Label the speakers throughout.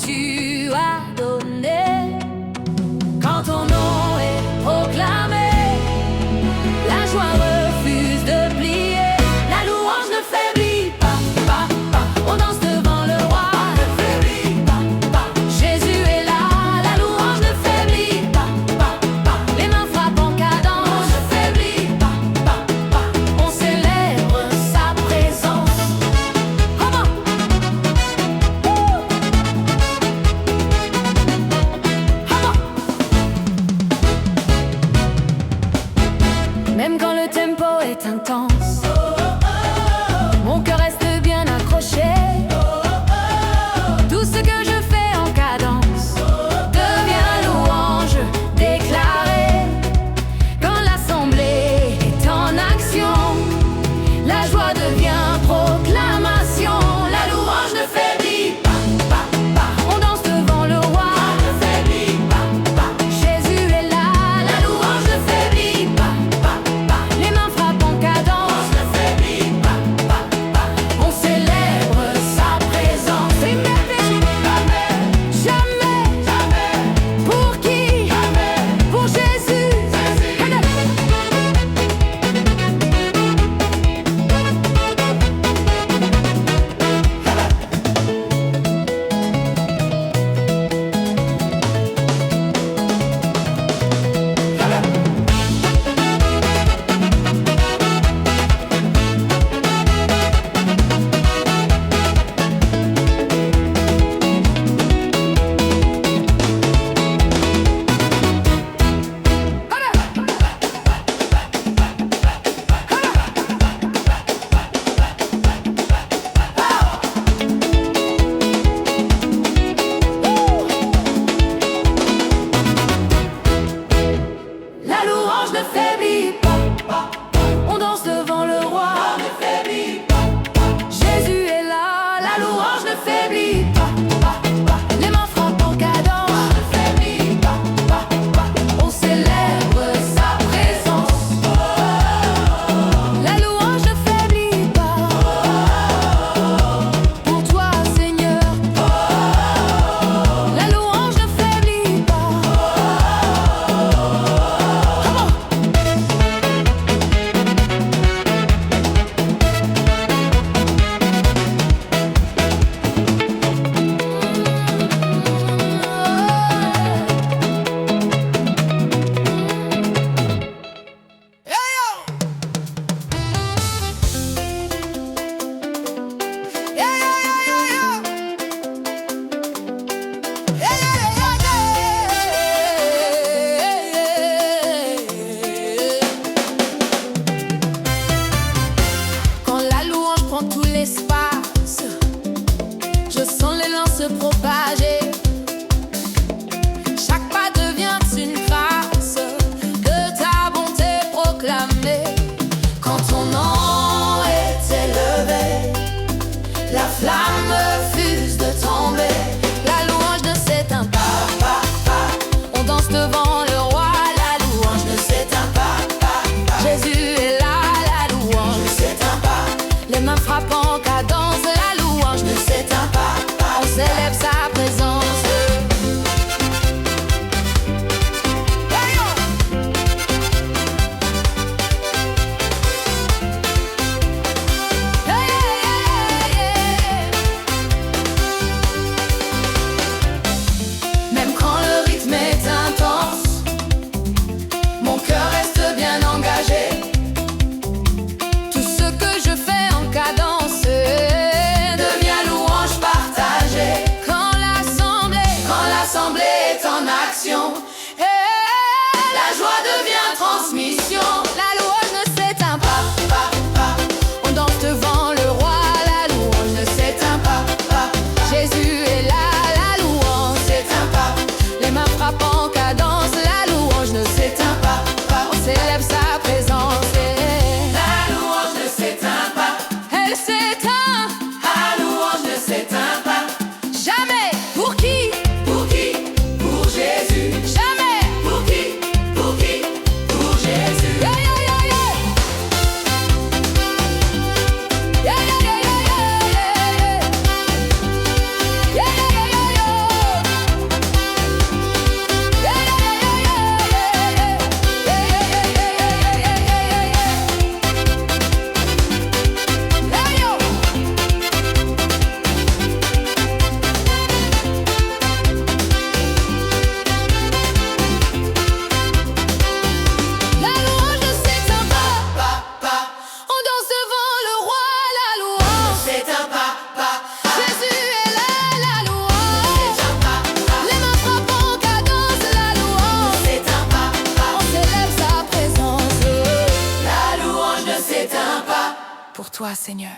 Speaker 1: tu as donné. Quand ton nom est proclamé, la joie refuse de plier. La louange ne faiblit pas, pas, pas. On danse devant le roi, ne faiblit pas, pas. Jésus est là, la louange ne faiblit pas, pas, pas. Les mains frappent en cadence, ne faiblit pas, pas, pas. On célèbre sa présence. Comment? Même quand le tempo est intense, mon cœur reste bien accroché. Tout ce que je fais en cadence devient louange déclarée. Quand l'assemblée est en action, la joie devient proclamation. La louange ne faiblit pas, pas, pas. On danse devant le roi, ne faiblit pas, pas. Jésus est là, la louange ne faiblit pas, pas, pas. Les mains frappent en cadence, ne faiblit pas, pas, pas. On célèbre sa présence. Jamais, jamais, jamais. Pour qui? Jamais. Pour Jésus. La louange ne faiblit pas, pas, pas. On danse devant le roi, ne faiblit pas, pas. Jésus est là, la louange ne faiblit pas, pas, pas. Les mains frappent en cadence, ne faiblit pas, pas, pas. On célèbre sa présence. La louange ne faiblit pas. Pour toi, Seigneur. La louange ne faiblit pas. Quand la louange prend tout l'espace, je sens l'élan se propager. Chaque pas devient une grâce de ta bonté proclamée. Quand ton nom est élevé, la flamme fuse de tomber. La louange ne s'éteint pas, pas, pas. On danse devant le roi, la louange ne s'éteint pas, pas, pas. Jésus est là, la louange ne s'éteint pas. Les mains frappent en cadence, la louange ne s'éteint pas, pas. On célèbre sa présence. Même quand le rythme est intense, mon cœur reste bien engagé. Tout ce que je fais en cadence devient louange partagée. Quand l'assemblée est en action, la joie devient transmission. La louange ne s'éteint pas, pas, pas. On danse devant le roi, la louange ne s'éteint pas, pas. Jésus est là, la louange ne s'éteint pas. Les mains frappent en cadence, la louange ne s'éteint pas, pas. On célèbre sa présence. La louange ne s'éteint pas. Elle s'éteint. La louange ne s'éteint pas. Jamais. Pour qui? Pour qui? Pour Jésus. Jamais. Pour qui? Pour qui? Pour Jésus. toi, Seigneur.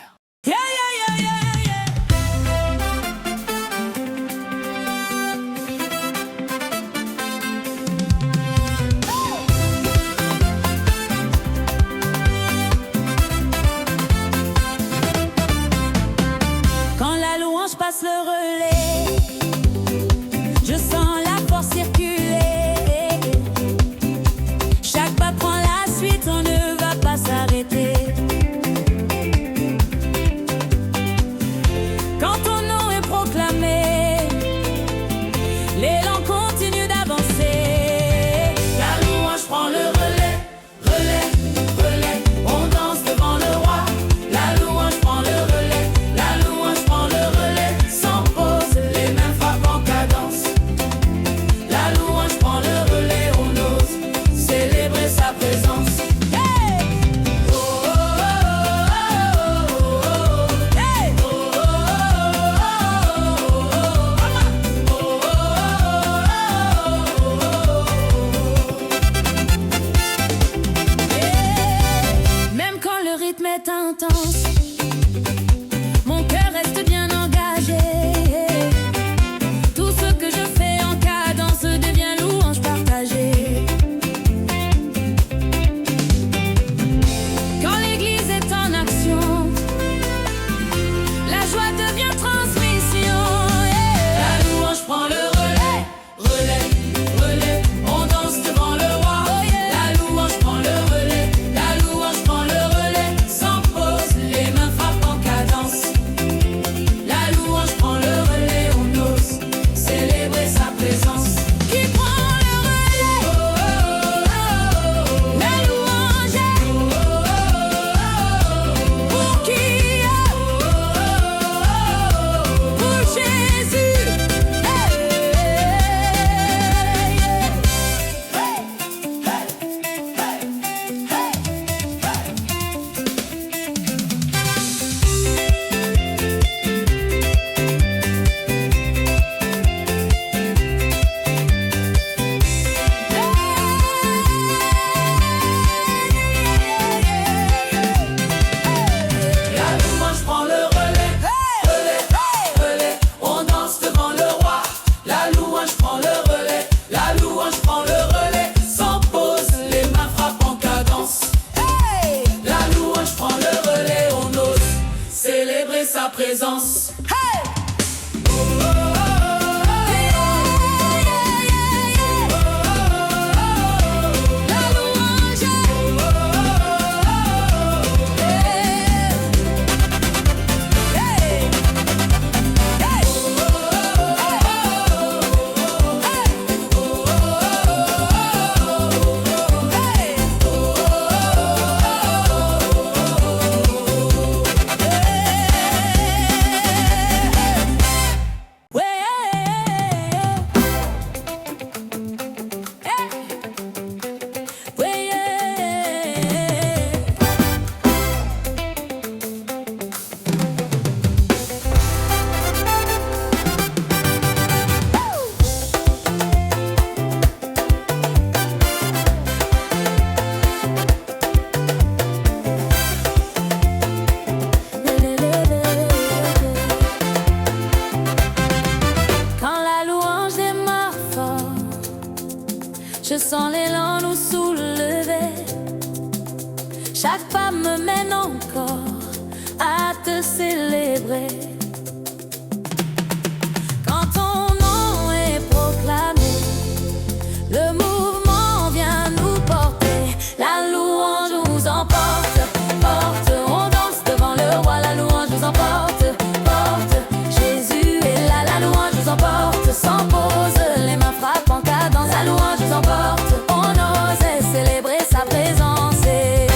Speaker 2: Yeah, yeah, yeah, yeah, yeah. Quand la louange passe le relais, je sens la force circuler. Chaque pas prend la suite, on ne va pas s'arrêter. Quand ton nom est proclamé, l'élan continue d'avancer. La louange prend le relais, relais, relais. On danse devant le roi. La louange prend le relais, la louange prend le relais. Sans pause, les mains frappent en cadence. La louange prend le relais, on ose célébrer sa présence. Hey! Oh, oh, oh, oh, oh, oh. Hey! Oh, oh, oh, oh, oh. Même quand le rythme est intense, mon cœur reste bien engagé. Tout ce que je fais en cadence devient louange partagée. Quand l'église est en action, la joie devient transmission. La louange prend le relais, relais, relais. On danse devant le roi. La louange prend le relais, la louange prend le relais. Sans pause, les mains frappent en cadence. La louange prend le relais, on ose célébrer sa présence. Qui prend le relais? Oh, oh, oh, oh. La louange est pour qui? Pour Jésus. La louange prend le relais, relais, relais. On danse devant le roi. La louange prend le relais, la louange prend le relais. Sans pause, les mains frappent en cadence. La louange prend le relais, on ose célébrer sa présence. La louange. Quand la louange démarre fort, je sens l'élan nous soulever. Chaque pas me mène encore à te célébrer. Quand ton nom est proclamé, le mouvement vient nous porter. La louange nous emporte, porte. On danse devant le roi, la louange nous emporte, porte. Jésus est là, la louange nous emporte. Sans pause, les mains frappent en cadence. La louange nous emporte, on ose célébrer sa présence. Hey!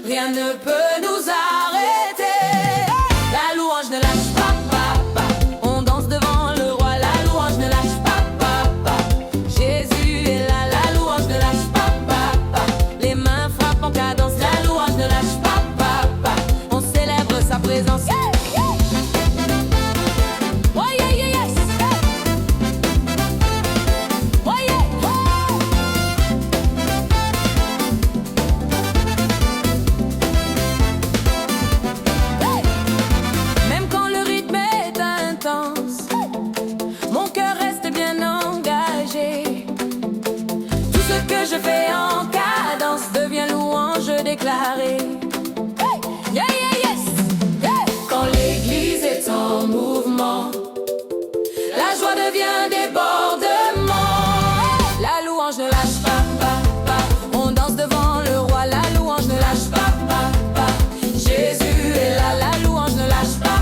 Speaker 2: rien ne peut nous arrêter. La louange ne lâche pas, on danse devant le roi. La louange ne lâche pas, Jésus est là. La louange ne lâche pas, les mains frappent en cadence. La louange ne lâche pas, on célèbre sa présence. Oh yeah, yeah, yes. Oh yeah. Même quand le rythme est intense, mon cœur reste bien engagé. Tout ce que je fais en cadence devient louange déclarée. Yeah, yeah, yes. Quand l'église est en mouvement, la joie devient débordement. La louange ne lâche pas, on danse devant le roi. La louange ne lâche pas, Jésus est là. La louange ne lâche pas,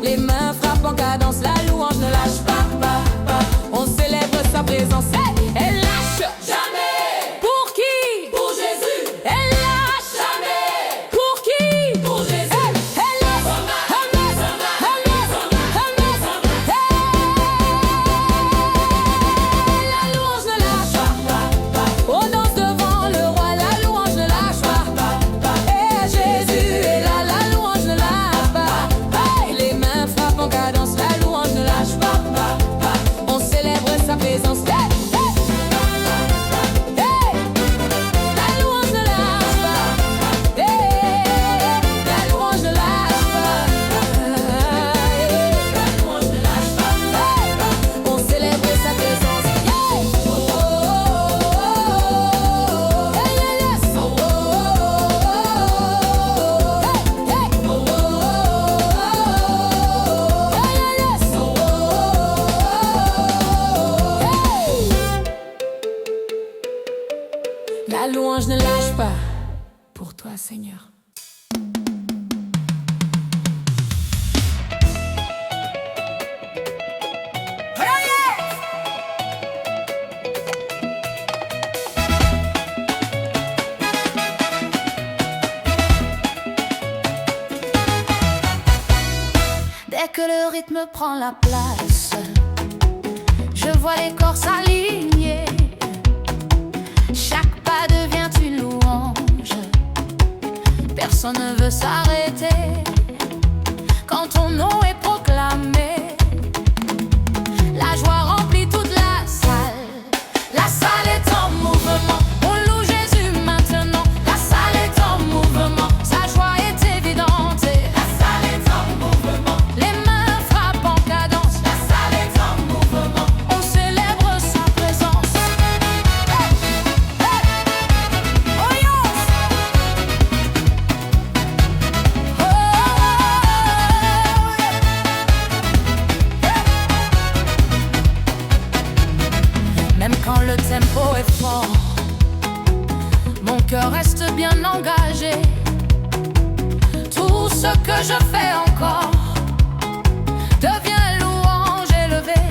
Speaker 2: les mains frappent en cadence. La louange ne lâche pas, on célèbre sa présence. Elle lâche jamais. Pour qui? Pour Jésus. Elle lâche jamais. Pour qui? Pour Jésus. Elle laisse, la louange ne lâche pas. On danse devant le roi. La louange ne lâche pas. Et Jésus est là. La louange ne lâche pas. Les mains frappent en cadence. La louange ne lâche pas. On célèbre sa présence. La louange ne lâche pas. La louange ne lâche pas. La louange ne lâche pas. On célèbre sa présence. La louange ne lâche pas pour toi, Seigneur.
Speaker 1: Dès que le rythme prend la place, je vois les corps s'aligner. Chaque pas devient une louange. Personne ne veut s'arrêter. Quand ton nom est proclamé, la joie remplit toute la salle. La salle est en mouvement. On loue Jésus maintenant. La salle est en mouvement. Sa joie est évidente. La salle est en mouvement. Les mains frappent en cadence. La salle est en mouvement. On célèbre sa présence. Oh yes. Oh yeah. Même quand le tempo est fort, mon cœur reste bien engagé. Tout ce que je fais encore devient louange élevée.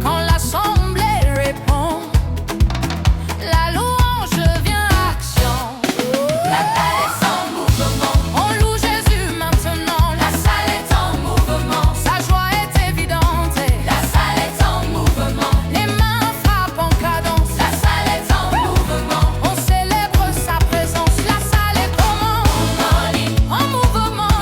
Speaker 1: Quand l'assemblée répond, la louange devient action. La salle est en mouvement. On loue Jésus maintenant. La salle est en mouvement. Sa joie est évidente. La salle est en mouvement. Les mains frappent en cadence. La salle est en mouvement. On célèbre sa présence. La salle est comment? En mouvement.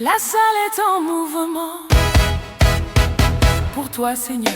Speaker 2: La salle est en mouvement pour toi, Seigneur.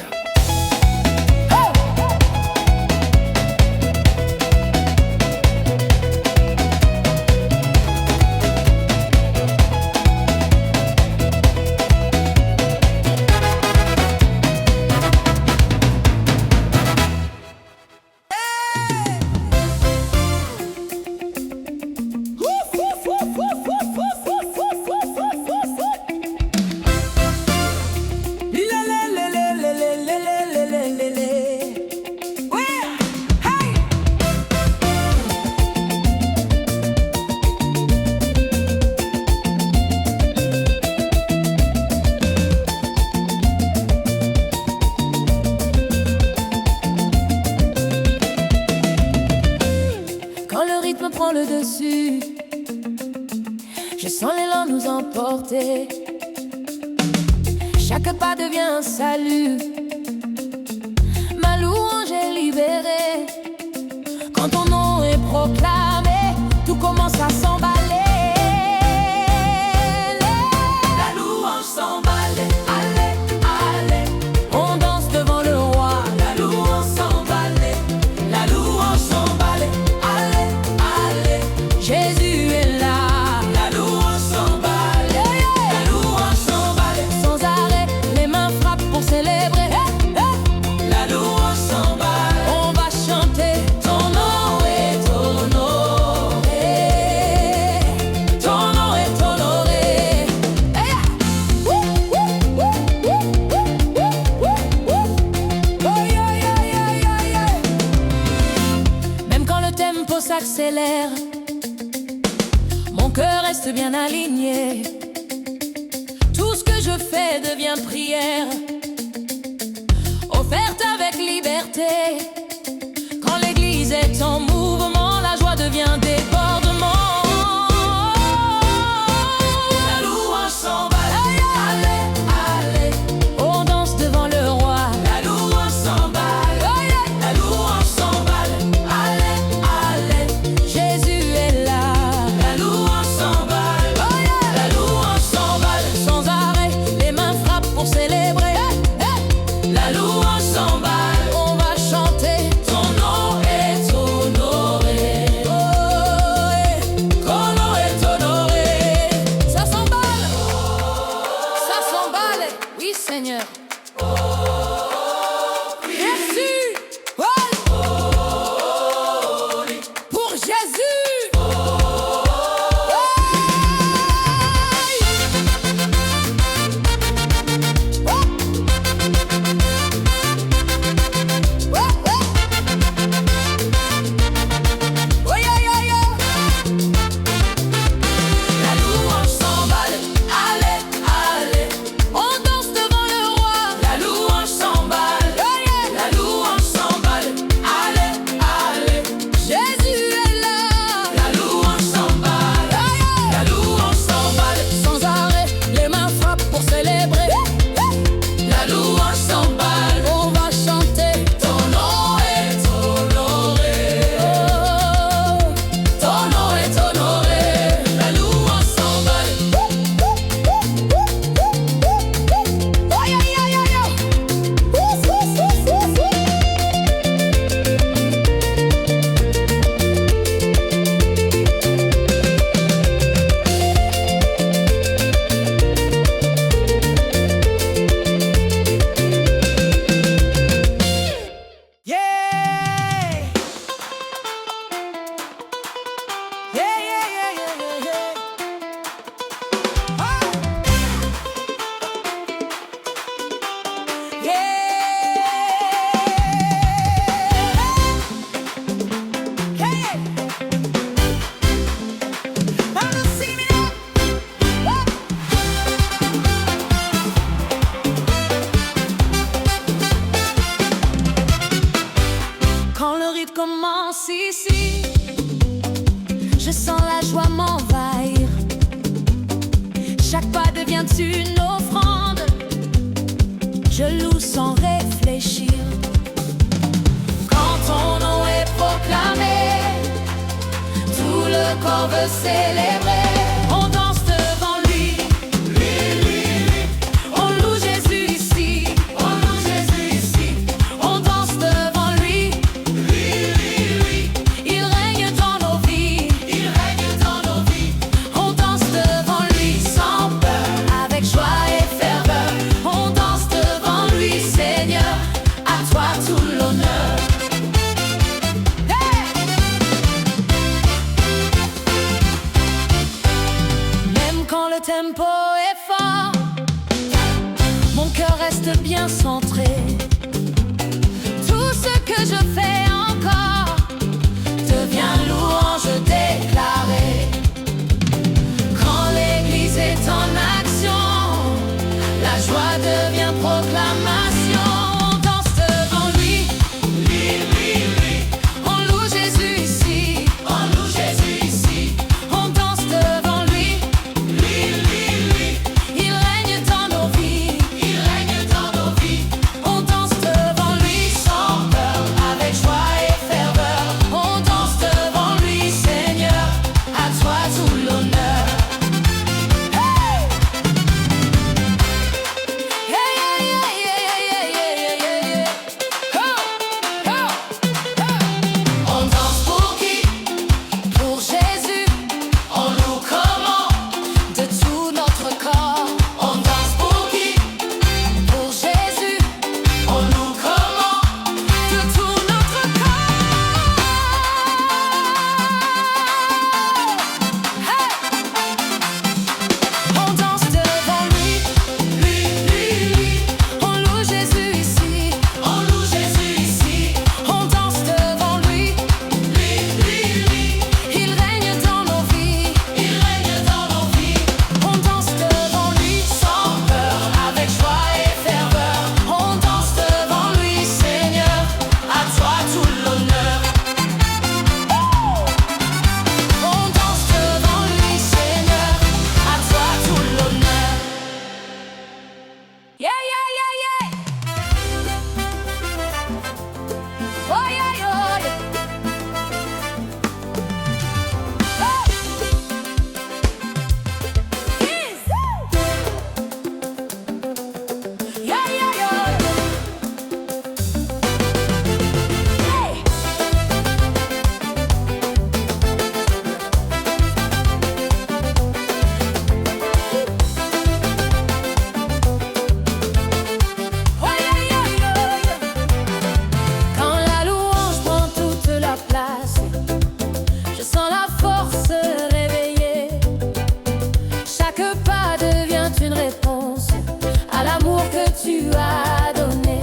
Speaker 1: Prend le dessus, je sens l'élan nous emporter. Chaque pas devient un salut, ma louange est libérée. Quand ton nom est proclamé, tout commence à s'emballer. La louange s'emballe, allez, allez. On danse devant le roi, la louange s'emballe, la louange s'emballe. Jésus est là, la louange s'emballe, la louange s'emballe. Sans arrêt, les mains frappent pour célébrer. La louange s'emballe, on va chanter. Ton nom est honoré, ton nom est honoré. Même quand le tempo s'accélère, mon cœur reste bien aligné. Tout ce que je fais devient prière, offerte avec liberté. Quand l'église est en mouvement, la joie devient débordement. La louange s'emballe, allez, allez. On danse devant le roi, la louange s'emballe, la louange s'emballe, allez, allez. Jésus est là. Célébrer, la louange s'emballe, on va chanter. Ton nom est honoré, ton nom est honoré. Ça s'emballe, oui Seigneur. Merci, pour Jésus. Commence ici, je sens la joie m'envahir. Chaque pas devient une offrande, je loue sans réfléchir. Quand ton nom est proclamé, tout le corps veut célébrer. On danse devant lui,
Speaker 2: tempo est fort, mon cœur reste bien centré. Tout ce que je fais encore devient louange déclarée. Quand l'église est en action, la joie devient proclamation. On danse devant lui, on loue Jésus ici, on danse devant lui, il règne dans nos vies, on danse devant lui sans peur, avec joie et ferveur. On danse devant lui, Seigneur, à toi tout l'honneur. Hey! Hey, hey, hey, hey, hey, hey, hey, hey. Oh, oh, oh. On danse pour qui? Pour Jésus. On loue comment? De tout notre corps. On danse pour qui? Pour Jésus. On loue comment? De tout notre corps. Hey! On danse devant lui, on loue Jésus ici, on danse devant lui, il règne dans nos vies, on danse devant lui sans peur, avec joie et ferveur. On danse devant lui, Seigneur, à toi tout l'honneur. On danse devant lui, Seigneur, à toi tout l'honneur. Yeah, yeah, yeah, yeah. Oh, yeah, yeah, yeah. Oh. Yes. Yeah, yeah, yeah. Hey. Oh, yeah, yeah, yeah, yeah. Quand la louange prend toute la place, je sens la force réveiller. Chaque pas devient une réponse à l'amour que tu as donné.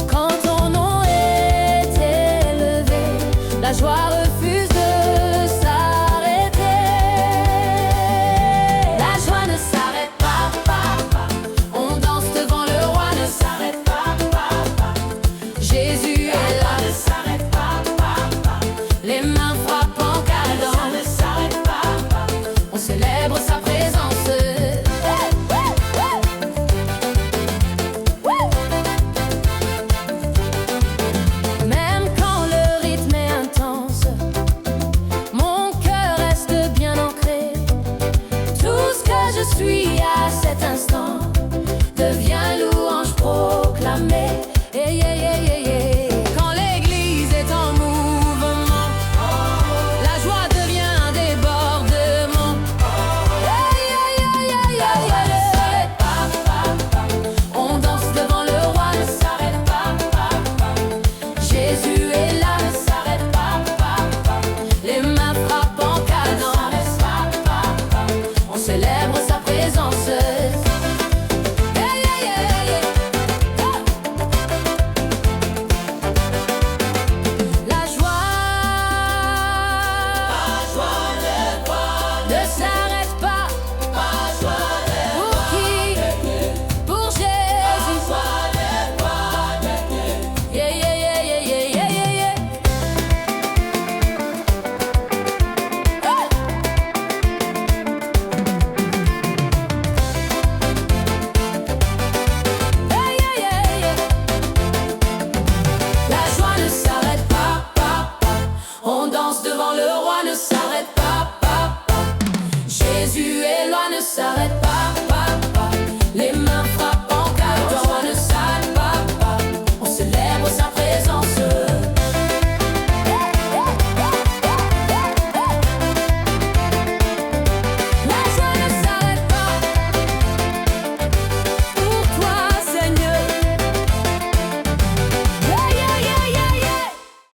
Speaker 2: Quand ton nom est élevé, la joie refuse de s'arrêter. La joie ne s'arrête pas, on danse devant le roi, ne s'arrête pas, Jésus est là, ne s'arrête pas, les mains frappent en cadence, ne s'arrête pas, on célèbre sa présence. Même quand le rythme est intense, mon cœur reste bien ancré. Tout ce que je suis à cet instant